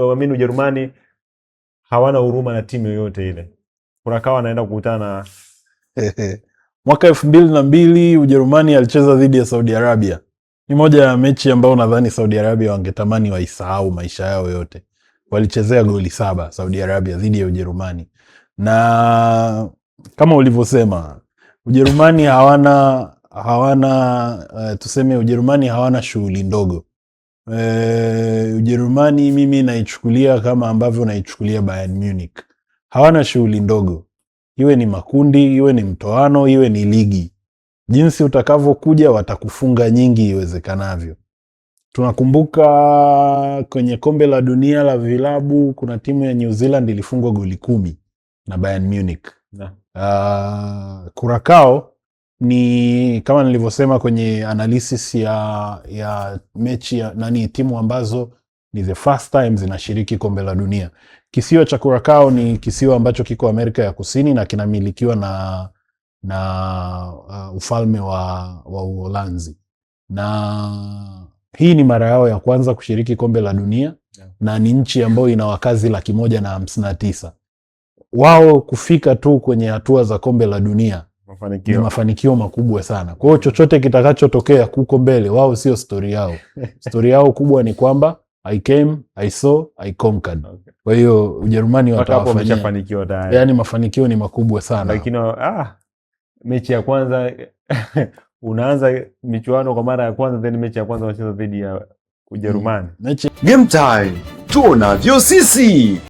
Waamini Ujerumani hawana huruma na timu yoyote ile. Curacao anaenda kukutana mwaka 2002 Ujerumani alicheza dhidi ya Saudi Arabia. Ni moja ya mechi ambayo nadhani Saudi Arabia wangetamani waisahau maisha yao yote. Walichezea goli 7 Saudi Arabia dhidi ya Ujerumani. Na kama ulivyosema, Ujerumani tuseme Ujerumani hawana shughuli ndogo. Ujerumani mimi naichukulia kama ambavyo naichukulia Bayern Munich. Hawana shughuli ndogo. Iwe ni makundi, iwe ni mtoano, iwe ni ligi. Jinsi utakavyokuja watakufunga nyingi iwezekanavyo. Tunakumbuka kwenye kombe la dunia la vilabu kuna timu ya New Zealand ilifungwa goli 10 na Bayern Munich. Curacao ni kama nilivyosema kwenye analysis ya mechi ya timu ambazo ni the first time zinashiriki kombe la dunia. Kisiwa cha Curacao ni kisiwa ambacho kiko Amerika ya Kusini na kinamilikiwa na ufalme wa Uholanzi. Na hii ni mara yao ya kwanza kushiriki kombe la dunia, na ni nchi ambayo ina wakazi 159,000. Wao kufika tu kwenye hatua za kombe la dunia ni mafanikio makubwa sana. Kwa hiyo chochote kitakachotokea kuko mbele, wao sio story yao. Story yao kubwa ni kwamba I came, I saw, I conquered. Kwa hiyo Ujerumani watawafanyia. Yaani mafanikio ni makubwa sana. Lakini mechi ya kwanza unaanza michuano kwa mara ya kwanza, then mechi ya kwanza unacheza dhidi ya Ujerumani. Game time. Tuonavyo sisi.